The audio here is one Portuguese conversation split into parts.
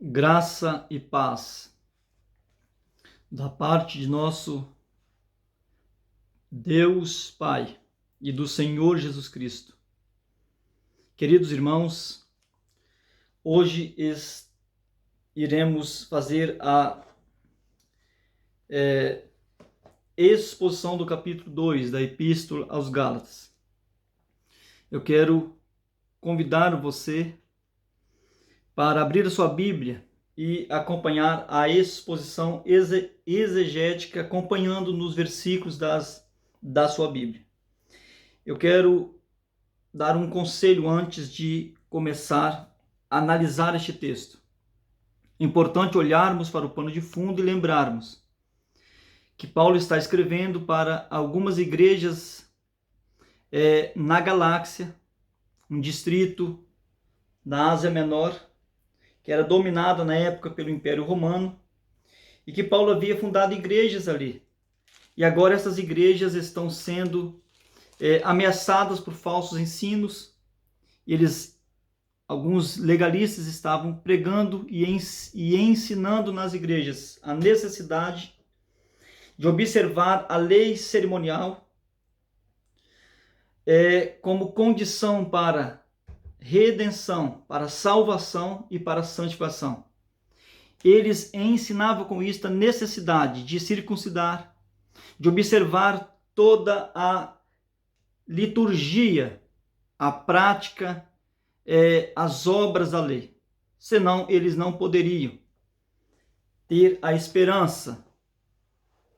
Graça e paz da parte de nosso Deus Pai e do Senhor Jesus Cristo. Queridos irmãos, hoje iremos fazer a exposição do capítulo 2 da Epístola aos Gálatas. Eu quero convidar você para abrir a sua Bíblia e acompanhar a exposição exegética, acompanhando nos versículos da sua Bíblia. Eu quero dar um conselho antes de começar a analisar este texto. É importante olharmos para o pano de fundo e lembrarmos que Paulo está escrevendo para algumas igrejas na galáxia, um distrito da Ásia Menor, que era dominada na época pelo Império Romano, e que Paulo havia fundado igrejas ali. E agora essas igrejas estão sendo ameaçadas por falsos ensinos, e alguns legalistas estavam pregando e ensinando nas igrejas a necessidade de observar a lei cerimonial como condição para redenção, para salvação e para santificação. Eles ensinavam com isso a necessidade de circuncidar, de observar toda a liturgia, a prática, as obras da lei. Senão eles não poderiam ter a esperança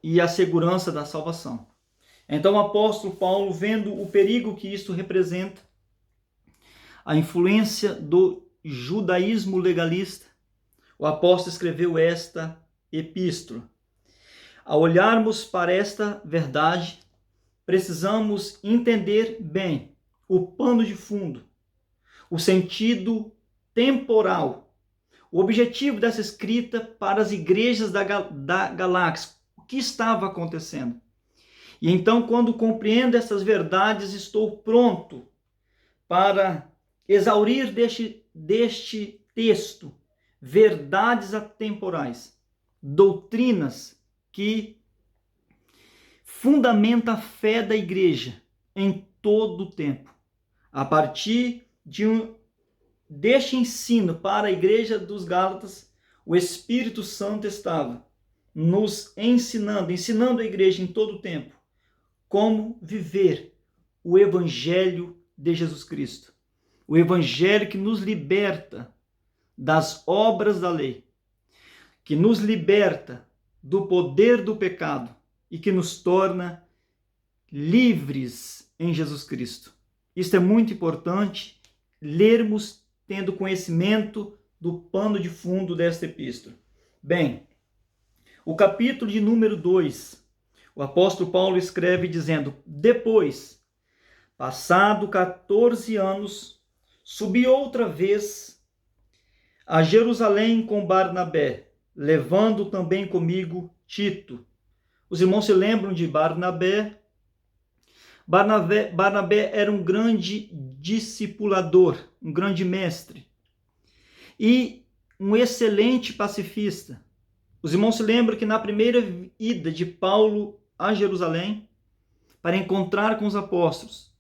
e a segurança da salvação. Então o apóstolo Paulo, vendo o perigo que isto representa, a influência do judaísmo legalista, o apóstolo escreveu esta epístola. Ao olharmos para esta verdade, precisamos entender bem o pano de fundo, o sentido temporal, o objetivo dessa escrita para as igrejas da galáxia, o que estava acontecendo. E então, quando compreendo essas verdades, estou pronto para exaurir deste texto verdades atemporais, doutrinas que fundamentam a fé da igreja em todo o tempo. A partir deste ensino para a igreja dos Gálatas, o Espírito Santo estava nos ensinando a igreja em todo o tempo como viver o Evangelho de Jesus Cristo. O Evangelho que nos liberta das obras da lei, que nos liberta do poder do pecado e que nos torna livres em Jesus Cristo. Isso é muito importante, lermos tendo conhecimento do pano de fundo desta epístola. Bem, o capítulo de número 2, o apóstolo Paulo escreve dizendo: depois, passado 14 anos, subi outra vez a Jerusalém com Barnabé, levando também comigo Tito. Os irmãos se lembram de Barnabé? Barnabé era um grande discipulador, um grande mestre e um excelente pacifista. Os irmãos se lembram que na primeira ida de Paulo a Jerusalém, para encontrar com os apóstolos,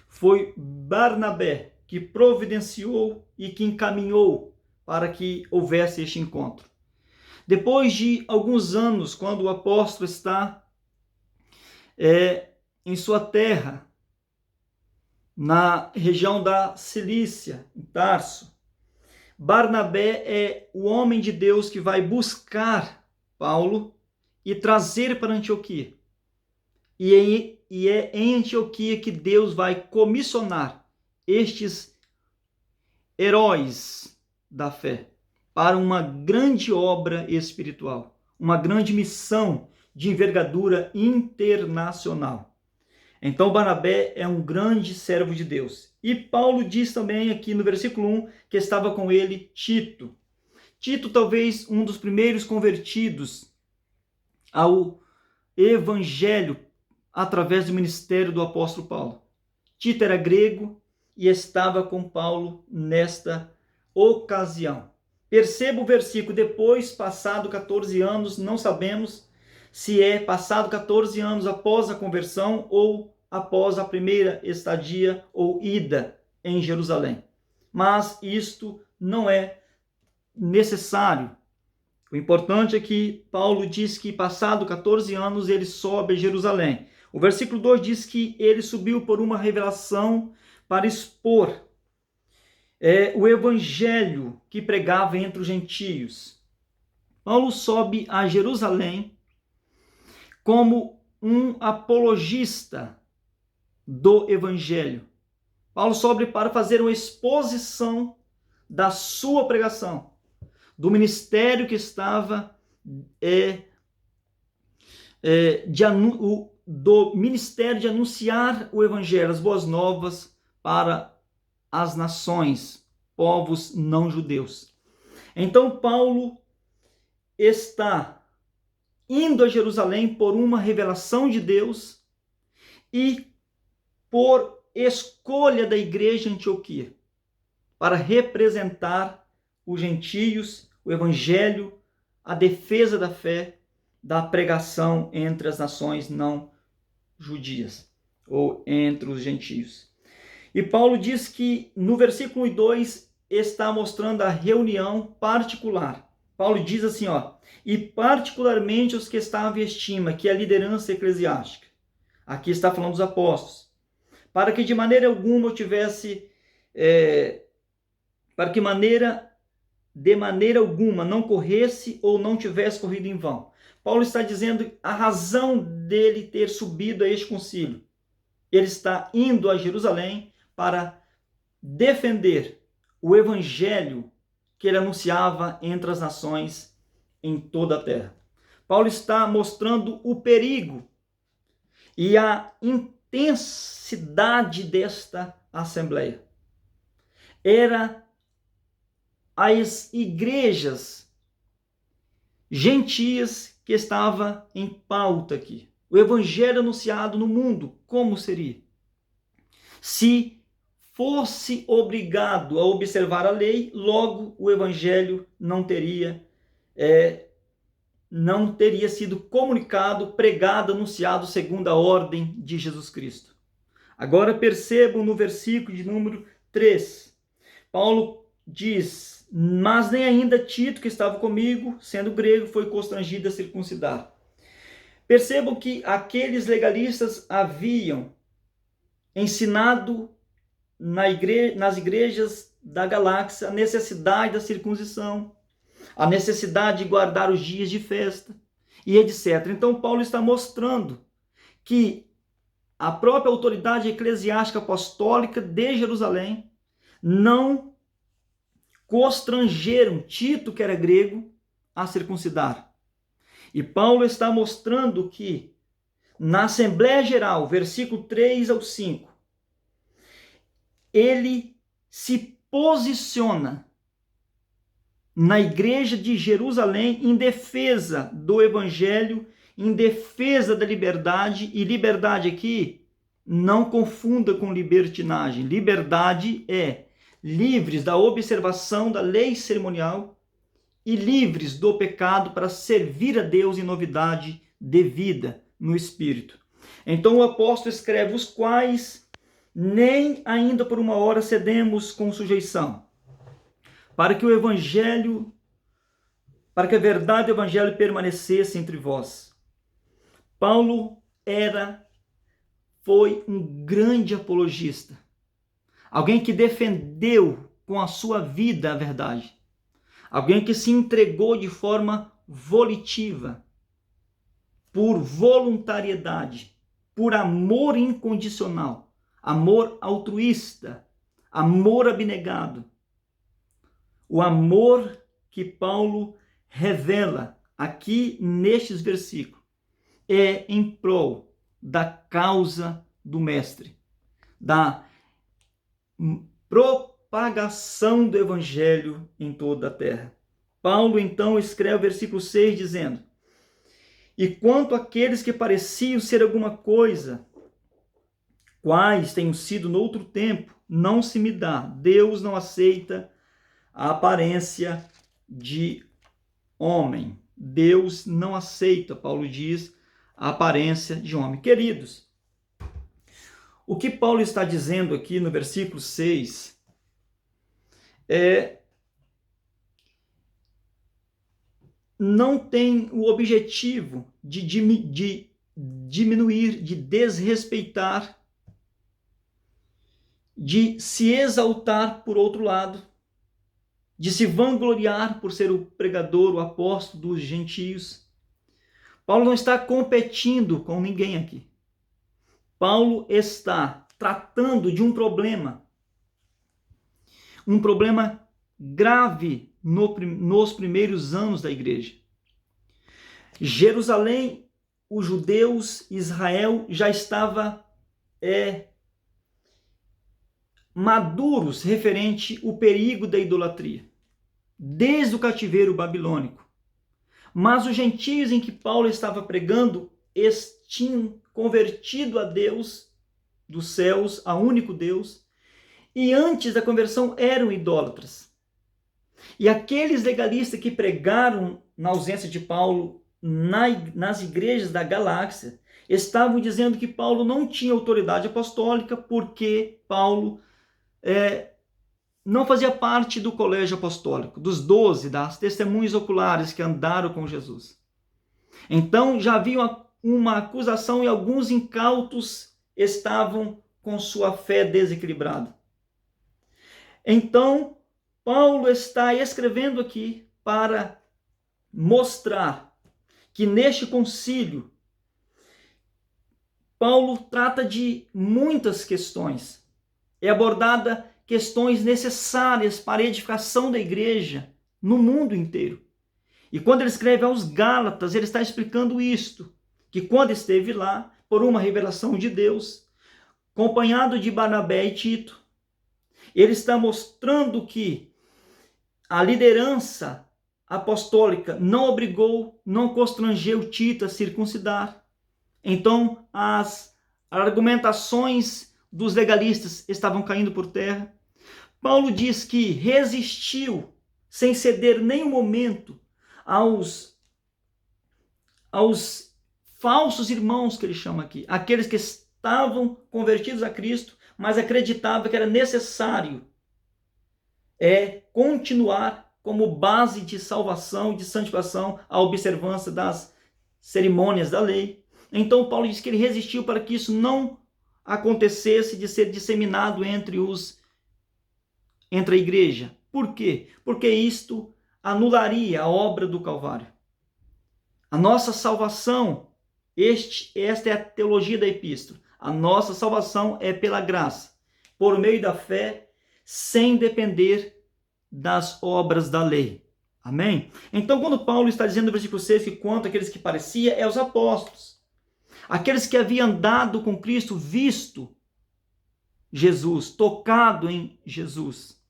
foi Barnabé que providenciou e que encaminhou para que houvesse este encontro. Depois de alguns anos, quando o apóstolo está em sua terra, na região da Cilícia, em Tarso, Barnabé é o homem de Deus que vai buscar Paulo e trazer para Antioquia. E é em Antioquia que Deus vai comissionar estes heróis da fé para uma grande obra espiritual, uma grande missão de envergadura internacional. Então Barnabé é um grande servo de Deus. E Paulo diz também aqui no versículo 1 que estava com ele Tito. Tito, talvez um dos primeiros convertidos ao evangelho através do ministério do apóstolo Paulo. Tito era grego e estava com Paulo nesta ocasião. Perceba o versículo, depois, passado 14 anos, não sabemos se é passado 14 anos após a conversão ou após a primeira estadia ou ida em Jerusalém. Mas isto não é necessário. O importante é que Paulo diz que passado 14 anos ele sobe a Jerusalém. O versículo 2 diz que ele subiu por uma revelação para expor o evangelho que pregava entre os gentios. Paulo sobe a Jerusalém como um apologista do evangelho. Paulo sobe para fazer uma exposição da sua pregação, do ministério que estava do ministério de anunciar o evangelho, as boas novas para as nações, povos não judeus. Então Paulo está indo a Jerusalém por uma revelação de Deus e por escolha da igreja de Antioquia, para representar os gentios, o evangelho, a defesa da fé, da pregação entre as nações não judias, ou entre os gentios. E Paulo diz que no versículo 2 está mostrando a reunião particular. Paulo diz assim, e particularmente os que estavam em estima, que é a liderança eclesiástica. Aqui está falando dos apóstolos. Para que de maneira alguma eu tivesse, de maneira alguma não corresse ou não tivesse corrido em vão. Paulo está dizendo a razão dele ter subido a este concílio. Ele está indo a Jerusalém para defender o evangelho que ele anunciava entre as nações em toda a terra. Paulo está mostrando o perigo e a intensidade desta assembleia. Era as igrejas gentias que estava em pauta aqui. O evangelho anunciado no mundo, como seria? Se fosse obrigado a observar a lei, logo o evangelho não teria sido comunicado, pregado, anunciado segundo a ordem de Jesus Cristo. Agora percebam no versículo de número 3. Paulo diz, mas nem ainda Tito, que estava comigo, sendo grego, foi constrangido a circuncidar. Percebam que aqueles legalistas haviam ensinado nas igrejas da galáxia a necessidade da circuncisão, a necessidade de guardar os dias de festa e etc. Então Paulo está mostrando que a própria autoridade eclesiástica apostólica de Jerusalém não constrangeram Tito, que era grego, a circuncidar. E Paulo está mostrando que na Assembleia Geral, versículo 3 ao 5, ele se posiciona na igreja de Jerusalém em defesa do evangelho, em defesa da liberdade, e liberdade aqui não confunda com libertinagem. Liberdade é livres da observação da lei cerimonial e livres do pecado para servir a Deus em novidade de vida no Espírito. Então o apóstolo escreve, os quais nem ainda por uma hora cedemos com sujeição, para que o evangelho, para que a verdade do evangelho permanecesse entre vós. Paulo foi um grande apologista, alguém que defendeu com a sua vida a verdade, alguém que se entregou de forma volitiva, por voluntariedade, por amor incondicional, amor altruísta, amor abnegado. O amor que Paulo revela aqui nestes versículos é em prol da causa do Mestre, da propagação do Evangelho em toda a terra. Paulo então escreve o versículo 6 dizendo, e quanto àqueles que pareciam ser alguma coisa, quais tenham sido noutro tempo, não se me dá. Deus não aceita a aparência de homem. Deus não aceita, Paulo diz, a aparência de homem. Queridos, o que Paulo está dizendo aqui no versículo 6 não tem o objetivo de diminuir, de desrespeitar, de se exaltar por outro lado, de se vangloriar por ser o pregador, o apóstolo dos gentios. Paulo não está competindo com ninguém aqui. Paulo está tratando de um problema grave nos primeiros anos da igreja. Jerusalém, os judeus, Israel já estava maduros referente ao perigo da idolatria, desde o cativeiro babilônico. Mas os gentios em que Paulo estava pregando tinham convertido a Deus dos céus, a único Deus, e antes da conversão eram idólatras. E aqueles legalistas que pregaram na ausência de Paulo nas igrejas da galáxia estavam dizendo que Paulo não tinha autoridade apostólica porque Paulo não fazia parte do colégio apostólico, dos 12, das testemunhas oculares que andaram com Jesus. Então já havia uma acusação e alguns incautos estavam com sua fé desequilibrada. Então, Paulo está escrevendo aqui para mostrar que neste concílio, Paulo trata de muitas questões. É abordada questões necessárias para a edificação da igreja no mundo inteiro. E quando ele escreve aos Gálatas, ele está explicando isto, que quando esteve lá, por uma revelação de Deus, acompanhado de Barnabé e Tito, ele está mostrando que a liderança apostólica não obrigou, não constrangeu Tito a circuncidar. Então, as argumentações dos legalistas estavam caindo por terra. Paulo diz que resistiu, sem ceder nem um momento, aos falsos irmãos, que ele chama aqui, aqueles que estavam convertidos a Cristo, mas acreditavam que era necessário continuar como base de salvação, de santificação, a observância das cerimônias da lei. Então Paulo diz que ele resistiu para que isso não acontecesse de ser disseminado entre a igreja. Por quê? Porque isto anularia a obra do Calvário. A nossa salvação, esta é a teologia da epístola. A nossa salvação é pela graça, por meio da fé, sem depender das obras da lei. Amém? Então, quando Paulo está dizendo no versículo 6 que quanto aqueles que parecia, os apóstolos. Aqueles que haviam andado com Cristo, visto Jesus, tocado em Jesus.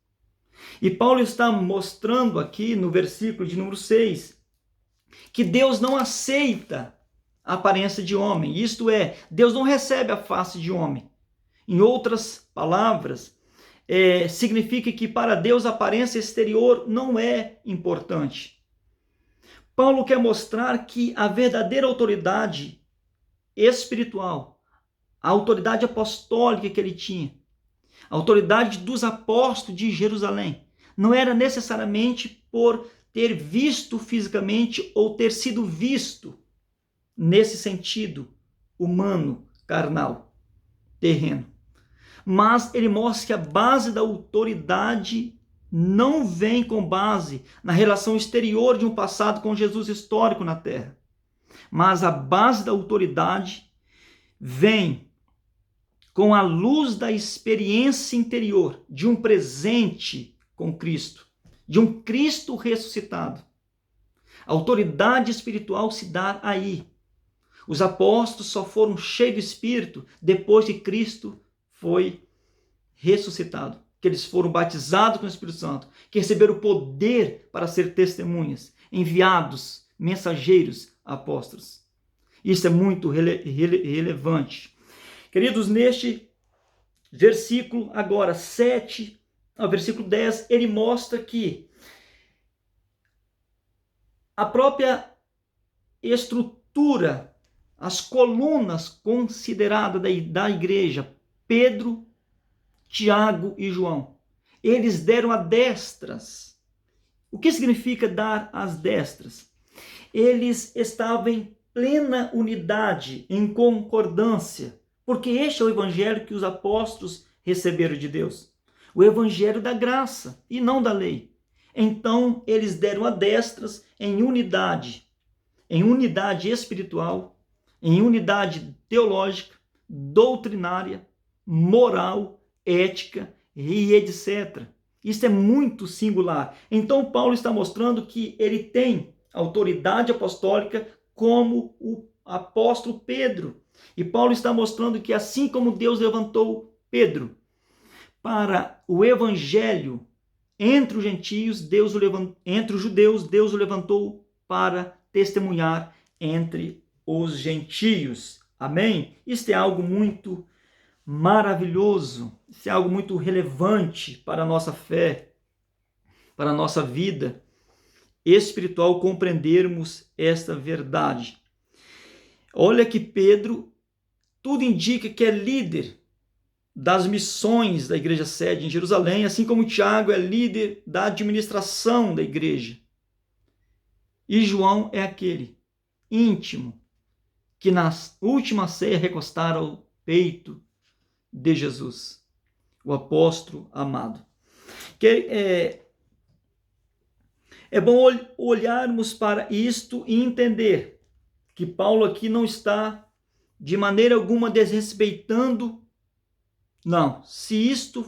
E Paulo está mostrando aqui no versículo de número 6 que Deus não aceita a aparência de homem. Isto é, Deus não recebe a face de homem. Em outras palavras, significa que para Deus a aparência exterior não é importante. Paulo quer mostrar que a verdadeira autoridade espiritual, a autoridade apostólica que ele tinha, a autoridade dos apóstolos de Jerusalém, não era necessariamente por ter visto fisicamente ou ter sido visto nesse sentido humano, carnal, terreno. Mas ele mostra que a base da autoridade não vem com base na relação exterior de um passado com Jesus histórico na terra. Mas a base da autoridade vem com a luz da experiência interior de um presente com Cristo, de um Cristo ressuscitado. A autoridade espiritual se dá aí. Os apóstolos só foram cheios do Espírito depois que Cristo foi ressuscitado, que eles foram batizados com o Espírito Santo, que receberam o poder para ser testemunhas, enviados, mensageiros, apóstolos. Isso é muito relevante. Queridos, neste versículo agora 7 ao versículo 10, ele mostra que a própria estrutura, as colunas consideradas da igreja, Pedro, Tiago e João, eles deram adestras. O que significa dar as destras? Eles estavam em plena unidade, em concordância, porque este é o evangelho que os apóstolos receberam de Deus, o evangelho da graça e não da lei. Então eles deram adestras em unidade espiritual, em unidade teológica, doutrinária, moral, ética e etc. Isso é muito singular. Então Paulo está mostrando que ele tem autoridade apostólica como o apóstolo Pedro. E Paulo está mostrando que assim como Deus levantou Pedro para o evangelho entre os gentios, entre os judeus, Deus o levantou para testemunhar entre os gentios. Amém? Isso é algo muito maravilhoso, isso é algo muito relevante para a nossa fé, para a nossa vida espiritual, compreendermos esta verdade. Olha que Pedro, tudo indica que é líder das missões da igreja sede em Jerusalém, assim como Tiago é líder da administração da igreja. E João é aquele íntimo que na última ceia recostaram ao peito de Jesus, o apóstolo amado. É bom olharmos para isto e entender que Paulo aqui não está de maneira alguma desrespeitando. Não, se isto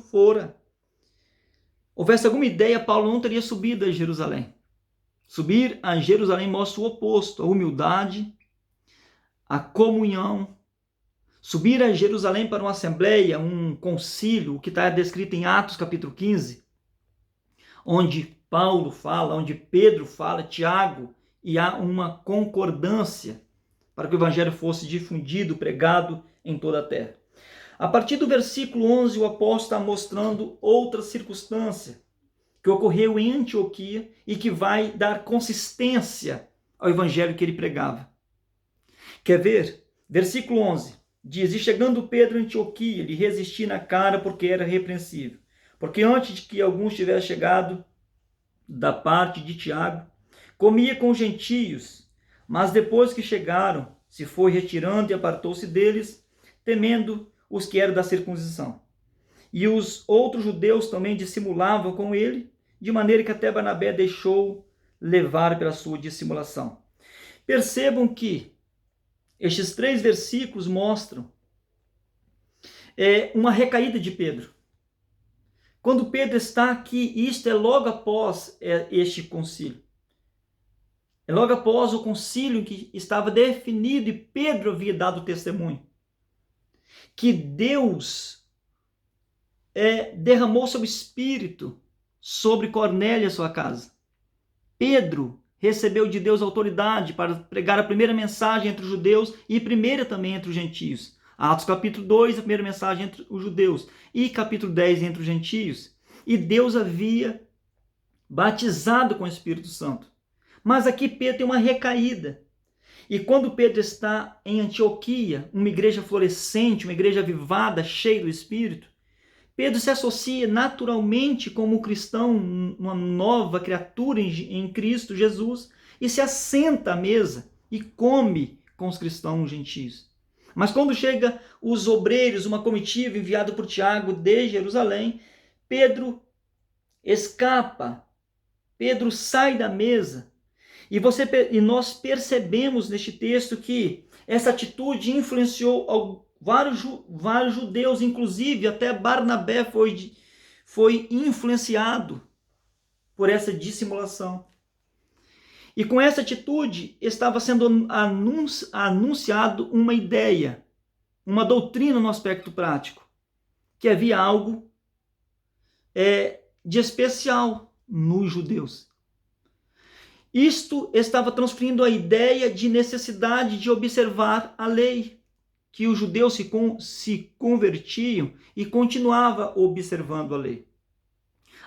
houvesse alguma ideia, Paulo não teria subido a Jerusalém. Subir a Jerusalém mostra o oposto, a humildade, a comunhão. Subir a Jerusalém para uma assembleia, um concílio, o que está descrito em Atos capítulo 15, onde Paulo fala, onde Pedro fala, Tiago, e há uma concordância para que o evangelho fosse difundido, pregado em toda a terra. A partir do versículo 11, o apóstolo está mostrando outra circunstância que ocorreu em Antioquia e que vai dar consistência ao evangelho que ele pregava. Quer ver? Versículo 11 diz: E chegando Pedro em Antioquia, lhe resisti na cara porque era repreensível. Porque antes de que alguns tivessem chegado da parte de Tiago, comia com os gentios, mas depois que chegaram, se foi retirando e apartou-se deles, temendo os que eram da circuncisão. E os outros judeus também dissimulavam com ele, de maneira que até Barnabé deixou levar pela sua dissimulação. Percebam que estes 3 versículos mostram uma recaída de Pedro. Quando Pedro está aqui, isto é logo após este concílio. É logo após o concílio que estava definido e Pedro havia dado testemunho que Deus derramou seu espírito sobre Cornélio e a sua casa. Pedro recebeu de Deus autoridade para pregar a primeira mensagem entre os judeus e primeira também entre os gentios. Atos capítulo 2, a primeira mensagem entre os judeus, e capítulo 10 entre os gentios. E Deus havia batizado com o Espírito Santo. Mas aqui Pedro tem uma recaída. E quando Pedro está em Antioquia, uma igreja florescente, uma igreja avivada, cheia do Espírito, Pedro se associa naturalmente como cristão, uma nova criatura em Cristo Jesus, e se assenta à mesa e come com os cristãos gentios. Mas quando chega os obreiros, uma comitiva enviada por Tiago de Jerusalém, Pedro escapa, Pedro sai da mesa. E nós percebemos neste texto que essa atitude influenciou vários judeus, inclusive até Barnabé foi influenciado por essa dissimulação. E com essa atitude estava sendo anunciado uma ideia, uma doutrina no aspecto prático, que havia algo de especial nos judeus. Isto estava transferindo a ideia de necessidade de observar a lei, que os judeus se convertiam e continuavam observando a lei.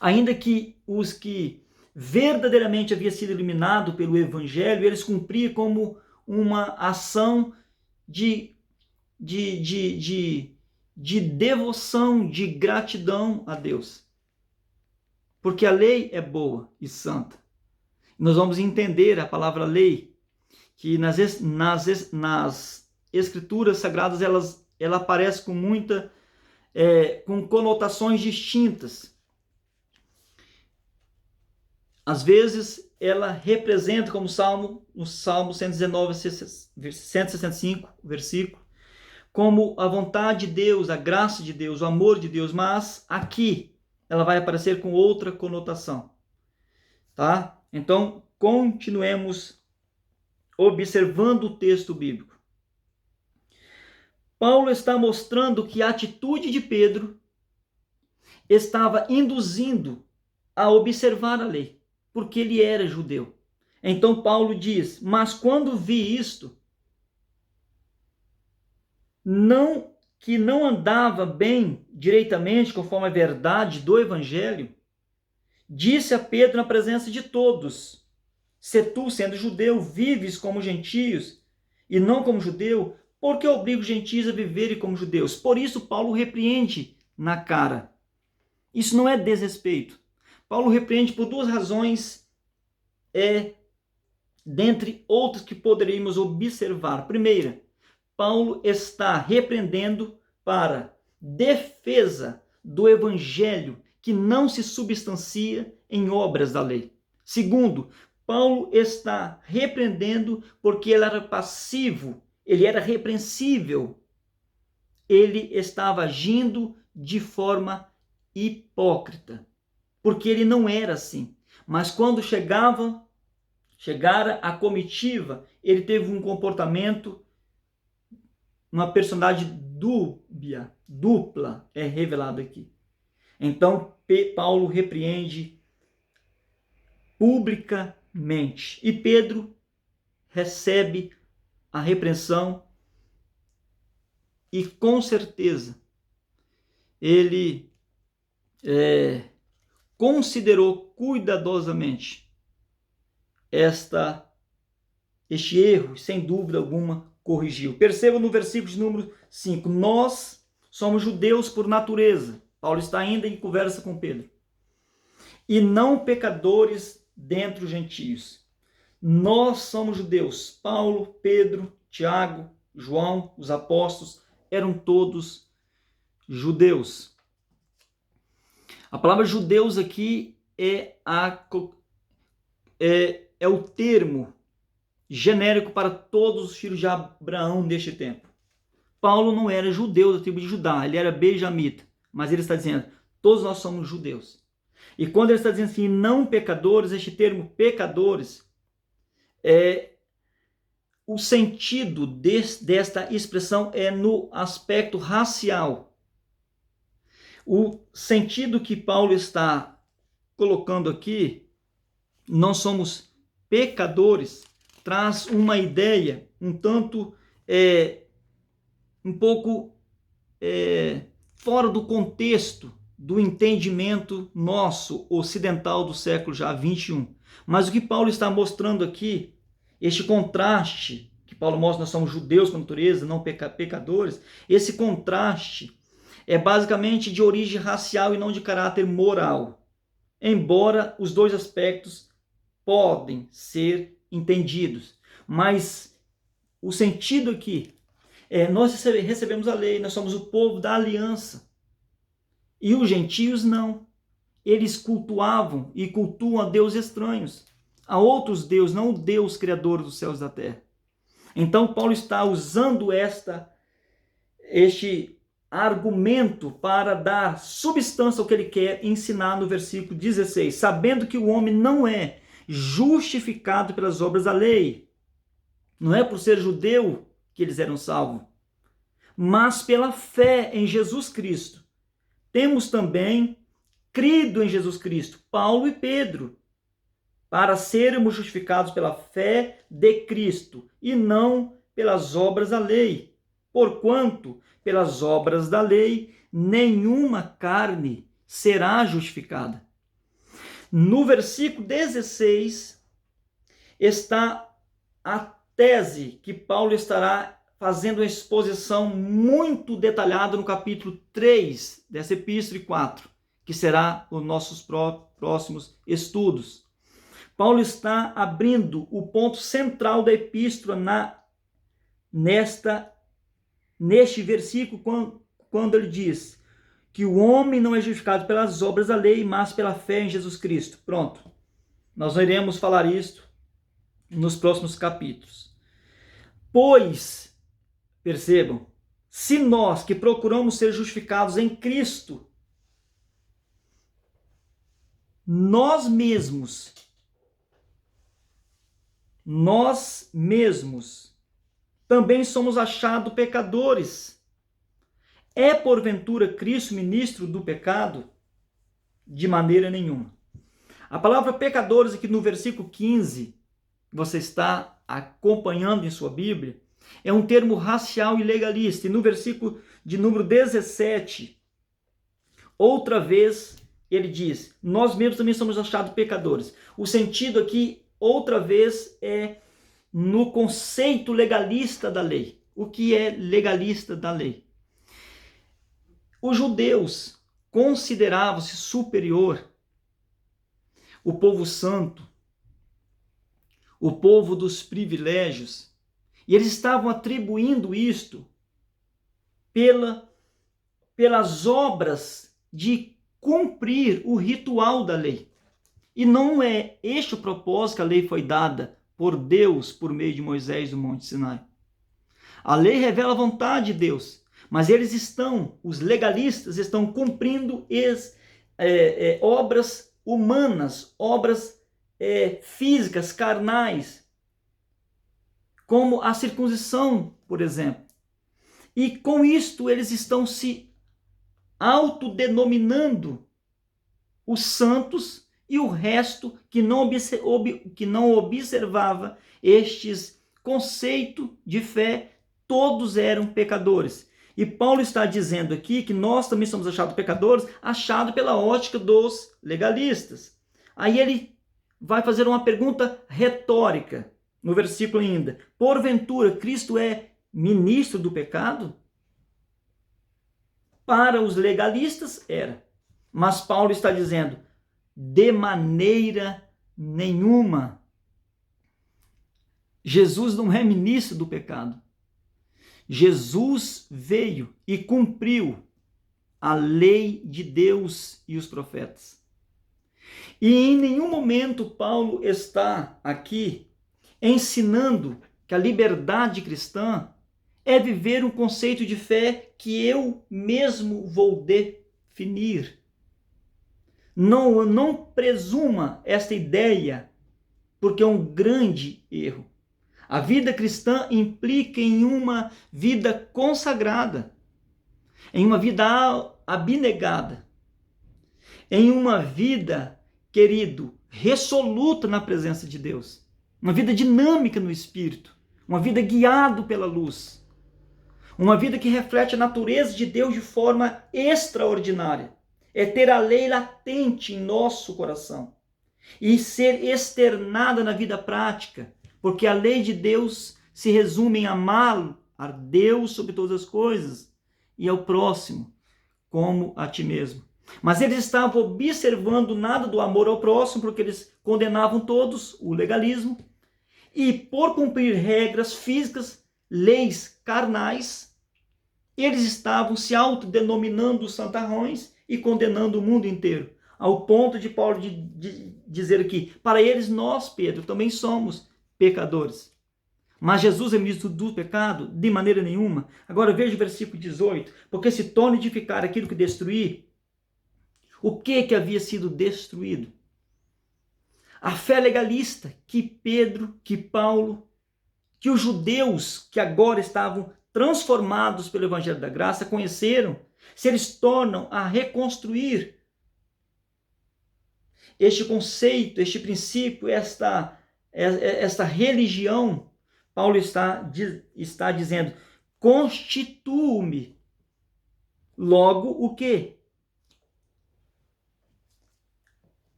Ainda que os que verdadeiramente havia sido eliminado pelo Evangelho, eles cumpriam como uma ação de devoção, de gratidão a Deus. Porque a lei é boa e santa. Nós vamos entender a palavra lei, que nas escrituras sagradas ela aparece com com conotações distintas. Às vezes ela representa, como no Salmo 119, 165, versículo, como a vontade de Deus, a graça de Deus, o amor de Deus, mas aqui ela vai aparecer com outra conotação, tá? Então, continuemos observando o texto bíblico. Paulo está mostrando que a atitude de Pedro estava induzindo a observar a lei, porque ele era judeu. Então Paulo diz: mas quando vi isto, que não andava bem direitamente conforme a verdade do evangelho, disse a Pedro na presença de todos: se tu, sendo judeu, vives como gentios e não como judeu, por que obriga os gentios a viverem como judeus? Por isso Paulo repreende na cara. Isso não é desrespeito. Paulo repreende por duas razões, dentre outras que poderíamos observar. Primeira, Paulo está repreendendo para defesa do evangelho que não se substancia em obras da lei. Segundo, Paulo está repreendendo porque ele era passivo, ele era repreensível, ele estava agindo de forma hipócrita, porque ele não era assim. Mas quando chegara a comitiva, ele teve um comportamento, uma personalidade dupla é revelado aqui. Então, Paulo repreende publicamente e Pedro recebe a repreensão e com certeza ele considerou cuidadosamente este erro, sem dúvida alguma corrigiu. Perceba no versículo de número 5, nós somos judeus por natureza. Paulo está ainda em conversa com Pedro. E não pecadores dentre os gentios. Nós somos judeus. Paulo, Pedro, Tiago, João, os apóstolos, eram todos judeus. A palavra judeus aqui é o termo genérico para todos os filhos de Abraão neste tempo. Paulo não era judeu da tribo de Judá, ele era benjamita, mas ele está dizendo, todos nós somos judeus. E quando ele está dizendo assim, não pecadores, este termo pecadores, o sentido desta expressão é no aspecto racial. O sentido que Paulo está colocando aqui, não somos pecadores, traz uma ideia um tanto, um pouco fora do contexto do entendimento nosso ocidental do século já 21. Mas o que Paulo está mostrando aqui, este contraste que Paulo mostra, nós somos judeus por natureza, não pecadores, esse contraste é basicamente de origem racial e não de caráter moral. Embora os dois aspectos podem ser entendidos, mas o sentido aqui nós recebemos a lei, nós somos o povo da aliança. E os gentios não. Eles cultuavam e cultuam a deuses estranhos, a outros deuses, não o Deus criador dos céus e da terra. Então Paulo está usando este argumento para dar substância ao que ele quer ensinar no versículo 16, sabendo que o homem não é justificado pelas obras da lei. Não é por ser judeu que eles eram salvos, mas pela fé em Jesus Cristo. Temos também crido em Jesus Cristo, Paulo e Pedro, para sermos justificados pela fé de Cristo e não pelas obras da lei. Porquanto, pelas obras da lei, nenhuma carne será justificada. No versículo 16 está a tese que Paulo estará fazendo uma exposição muito detalhada no capítulo 3 dessa epístola e 4, que será os nossos próximos estudos. Paulo está abrindo o ponto central da epístola neste versículo, quando ele diz que o homem não é justificado pelas obras da lei, mas pela fé em Jesus Cristo. Pronto. Nós iremos falar isto nos próximos capítulos. Pois, percebam, se nós que procuramos ser justificados em Cristo, nós mesmos também somos achados pecadores, é porventura Cristo ministro do pecado? De maneira nenhuma. A palavra pecadores aqui no versículo 15, você está acompanhando em sua Bíblia, é um termo racial e legalista. E no versículo de número 17, outra vez ele diz, nós mesmos também somos achados pecadores. O sentido aqui, outra vez, é no conceito legalista da lei. O que é legalista da lei? Os judeus consideravam-se superior, o povo santo, o povo dos privilégios, e eles estavam atribuindo isto pelas obras de cumprir o ritual da lei. E não é este o propósito que a lei foi dada por Deus por meio de Moisés no Monte Sinai. A lei revela a vontade de Deus, mas os legalistas estão cumprindo obras humanas, obras físicas, carnais, como a circuncisão, por exemplo. E com isto eles estão se autodenominando os santos e o resto que não observava estes conceitos de fé, todos eram pecadores. E Paulo está dizendo aqui que nós também somos achados pecadores, achados pela ótica dos legalistas. Aí ele vai fazer uma pergunta retórica, no versículo ainda. Porventura, Cristo é ministro do pecado? Para os legalistas, era. Mas Paulo está dizendo, de maneira nenhuma. Jesus não é ministro do pecado. Jesus veio e cumpriu a lei de Deus e os profetas. E em nenhum momento Paulo está aqui ensinando que a liberdade cristã é viver um conceito de fé que eu mesmo vou definir. Não presuma esta ideia, porque é um grande erro. A vida cristã implica em uma vida consagrada, em uma vida abnegada, em uma vida, querido, resoluta na presença de Deus, uma vida dinâmica no Espírito, uma vida guiada pela luz, uma vida que reflete a natureza de Deus de forma extraordinária. É ter a lei latente em nosso coração e ser externada na vida prática, porque a lei de Deus se resume em amá-lo, a Deus sobre todas as coisas e ao próximo como a ti mesmo. Mas eles estavam observando nada do amor ao próximo, porque eles condenavam todos o legalismo, e por cumprir regras físicas, leis carnais, eles estavam se autodenominando santarrões e condenando o mundo inteiro, ao ponto de Paulo de dizer aqui, para eles nós, Pedro, também somos pecadores. Mas Jesus é ministro do pecado? De maneira nenhuma. Agora veja o versículo 18, porque se torna edificar aquilo que destruir. O que havia sido destruído? A fé legalista que Pedro, que Paulo, que os judeus que agora estavam transformados pelo Evangelho da Graça conheceram, se eles tornam a reconstruir este conceito, este princípio, esta religião. Paulo está dizendo, constituo-me. Logo, o quê?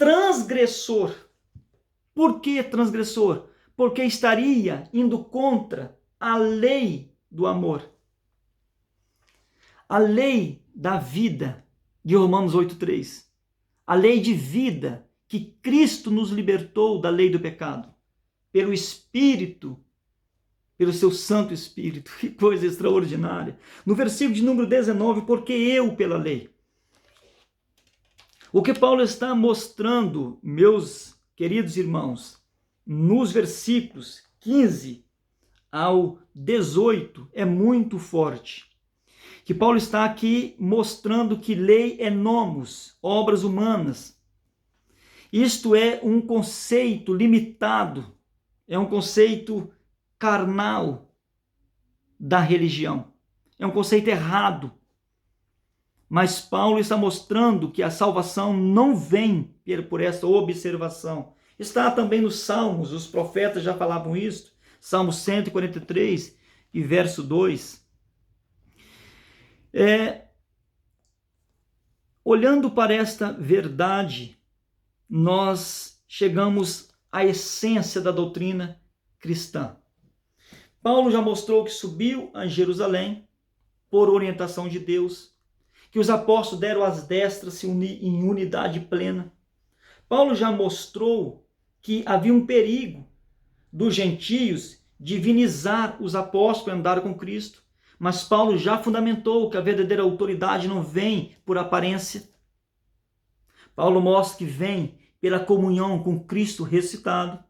transgressor. Por que transgressor? Porque estaria indo contra a lei do amor, a lei da vida de Romanos 8,3, a lei de vida que Cristo nos libertou da lei do pecado, pelo Espírito, pelo seu Santo Espírito. Que coisa extraordinária. No versículo de número 19, porque eu pela lei. O que Paulo está mostrando, meus queridos irmãos, nos versículos 15 ao 18, é muito forte. Que Paulo está aqui mostrando que lei é nomos, obras humanas. Isto é um conceito limitado, é um conceito carnal da religião. É um conceito errado. Mas Paulo está mostrando que a salvação não vem por essa observação. Está também nos Salmos, os profetas já falavam isso. Salmo 143 e verso 2. Olhando para esta verdade, nós chegamos à essência da doutrina cristã. Paulo já mostrou que subiu a Jerusalém por orientação de Deus, que os apóstolos deram as destras se unir em unidade plena. Paulo já mostrou que havia um perigo dos gentios divinizar os apóstolos para andar com Cristo. Mas Paulo já fundamentou que a verdadeira autoridade não vem por aparência. Paulo mostra que vem pela comunhão com Cristo ressuscitado.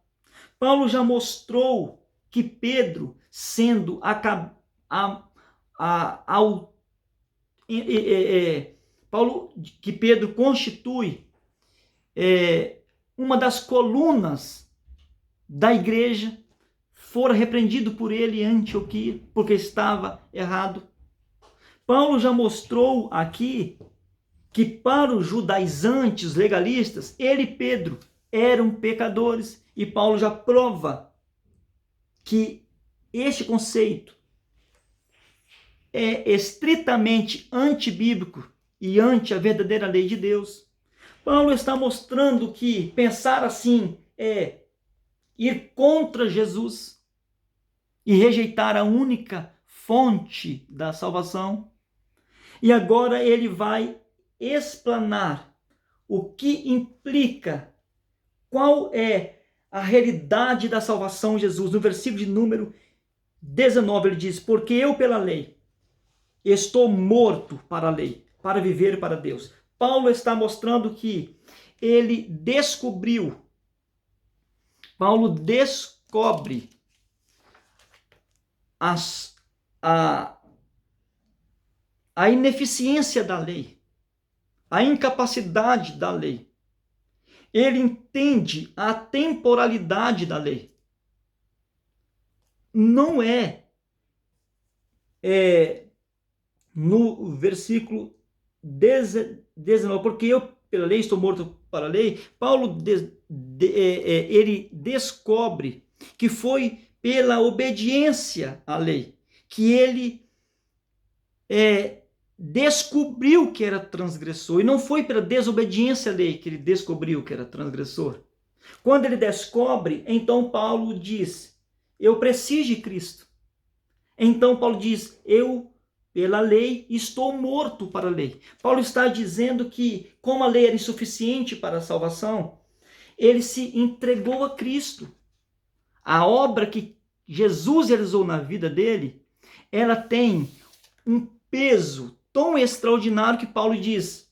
Paulo já mostrou que Pedro, sendo que Pedro constitui uma das colunas da igreja, fora repreendido por ele em Antioquia, porque estava errado. Paulo já mostrou aqui que para os judaizantes legalistas, ele e Pedro eram pecadores, e Paulo já prova que este conceito é estritamente antibíblico e anti a verdadeira lei de Deus. Paulo está mostrando que pensar assim é ir contra Jesus e rejeitar a única fonte da salvação. E agora ele vai explanar o que implica, qual é a realidade da salvação em Jesus. No versículo de número 19 ele diz: porque eu pela lei estou morto para a lei, para viver para Deus. Paulo está mostrando que ele descobriu, Paulo descobre a ineficiência da lei, a incapacidade da lei. Ele entende a temporalidade da lei. Não é no versículo 19, porque eu pela lei estou morto para a lei. Paulo ele descobre que foi pela obediência à lei que ele descobriu que era transgressor, e não foi pela desobediência à lei que ele descobriu que era transgressor. Quando ele descobre, então Paulo diz: eu preciso de Cristo. Então Paulo diz: eu pela lei estou morto para a lei. Paulo está dizendo que, como a lei era insuficiente para a salvação, ele se entregou a Cristo. A obra que Jesus realizou na vida dele, ela tem um peso tão extraordinário que Paulo diz: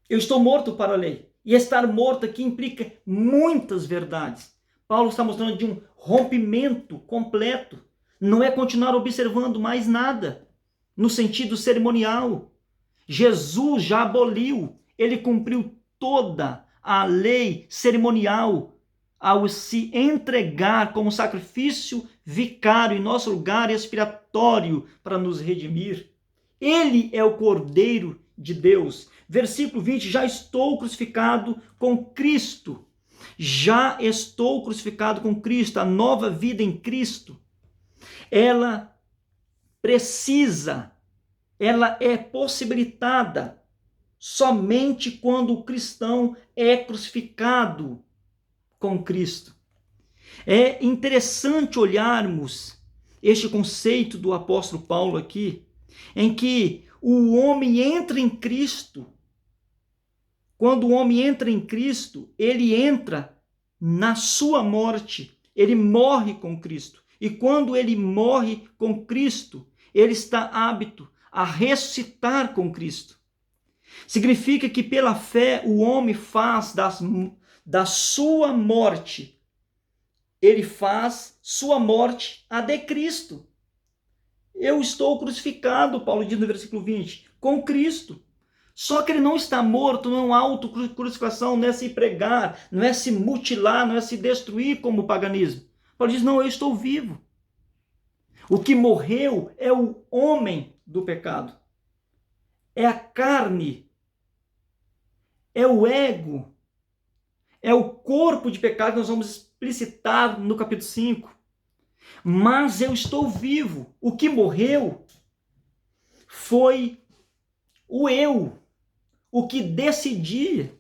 eu estou morto para a lei. E estar morto aqui implica muitas verdades. Paulo está mostrando de um rompimento completo. Não é continuar observando mais nada no sentido cerimonial. Jesus já aboliu, ele cumpriu toda a lei cerimonial ao se entregar como sacrifício vicário em nosso lugar expiatório para nos redimir. Ele é o Cordeiro de Deus. Versículo 20, já estou crucificado com Cristo. Já estou crucificado com Cristo. A nova vida em Cristo, ela precisa, ela é possibilitada somente quando o cristão é crucificado com Cristo. É interessante olharmos este conceito do apóstolo Paulo aqui, em que o homem entra em Cristo. Quando o homem entra em Cristo, ele entra na sua morte, ele morre com Cristo. E quando ele morre com Cristo, ele está apto a ressuscitar com Cristo. Significa que pela fé o homem faz da sua morte, ele faz sua morte a de Cristo. Eu estou crucificado, Paulo diz no versículo 20, com Cristo. Só que ele não está morto, não é uma autocrucificação, não é se pregar, não é se mutilar, não é se destruir como o paganismo. Paulo diz, não, eu estou vivo. O que morreu é o homem do pecado. É a carne, é o ego, é o corpo de pecado que nós vamos explicitar no capítulo 5. Mas eu estou vivo. O que morreu foi o eu, o que decidia,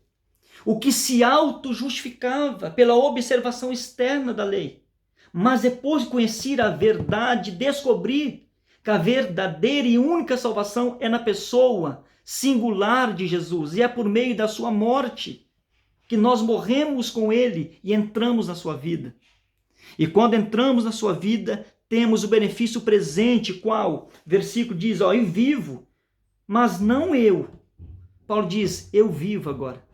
o que se auto-justificava pela observação externa da lei. Mas depois de conhecer a verdade, descobrir que a verdadeira e única salvação é na pessoa singular de Jesus, e é por meio da sua morte que nós morremos com ele e entramos na sua vida. E quando entramos na sua vida, temos o benefício presente, qual? Versículo diz, eu vivo, mas não eu. Paulo diz, eu vivo agora.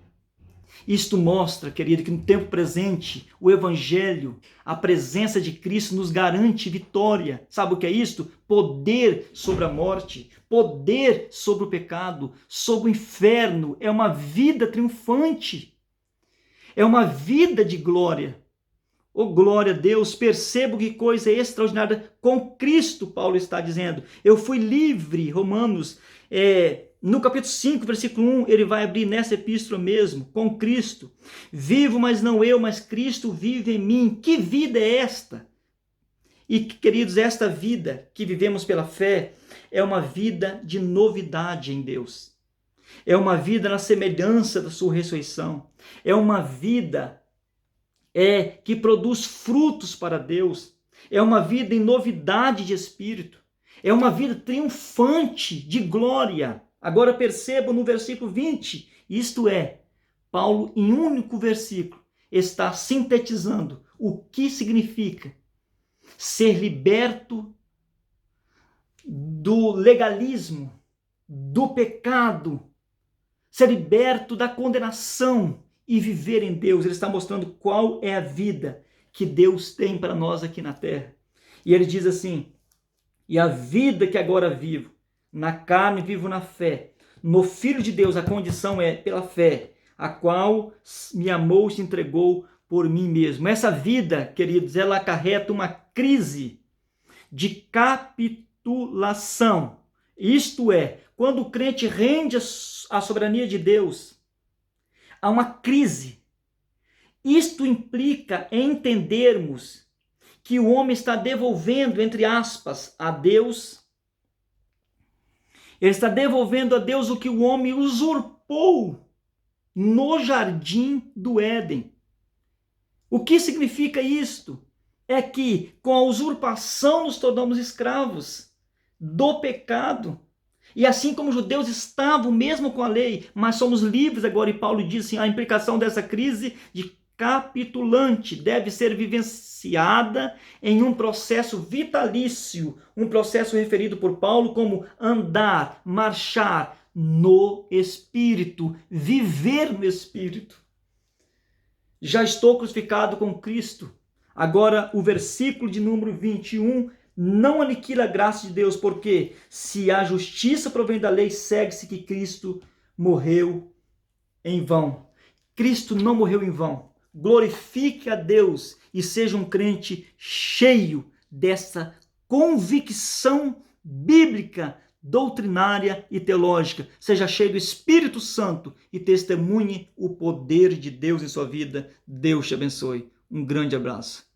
Isto mostra, querido, que no tempo presente, o Evangelho, a presença de Cristo nos garante vitória. Sabe o que é isto? Poder sobre a morte, poder sobre o pecado, sobre o inferno. É uma vida triunfante. É uma vida de glória. Oh, glória a Deus, percebo que coisa extraordinária com Cristo, Paulo está dizendo. Eu fui livre, Romanos, no capítulo 5, versículo 1, ele vai abrir nessa epístola mesmo, com Cristo. Vivo, mas não eu, mas Cristo vive em mim. Que vida é esta? E, queridos, esta vida que vivemos pela fé é uma vida de novidade em Deus. É uma vida na semelhança da sua ressurreição. É uma vida que produz frutos para Deus. É uma vida em novidade de espírito. É uma vida triunfante de glória. Agora percebam no versículo 20, isto é, Paulo em um único versículo está sintetizando o que significa ser liberto do legalismo, do pecado, ser liberto da condenação e viver em Deus. Ele está mostrando qual é a vida que Deus tem para nós aqui na terra. E ele diz assim, e a vida que agora vivo, na carne vivo na fé, no Filho de Deus a condição é pela fé, a qual me amou e se entregou por mim mesmo. Essa vida, queridos, ela acarreta uma crise de capitulação. Isto é, quando o crente rende a soberania de Deus, há uma crise. Isto implica em entendermos que o homem está devolvendo, entre aspas, a Deus. Ele está devolvendo a Deus o que o homem usurpou no jardim do Éden. O que significa isto? É que com a usurpação nos tornamos escravos do pecado. E assim como os judeus estavam mesmo com a lei, mas somos livres agora, e Paulo diz assim, a implicação dessa crise de capitulante deve ser vivenciada em um processo vitalício, um processo referido por Paulo como andar, marchar no Espírito, viver no Espírito. Já estou crucificado com Cristo. Agora o versículo de número 21 não aniquila a graça de Deus, porque se a justiça provém da lei, segue-se que Cristo morreu em vão. Cristo não morreu em vão. Glorifique a Deus e seja um crente cheio dessa convicção bíblica, doutrinária e teológica. Seja cheio do Espírito Santo e testemunhe o poder de Deus em sua vida. Deus te abençoe. Um grande abraço.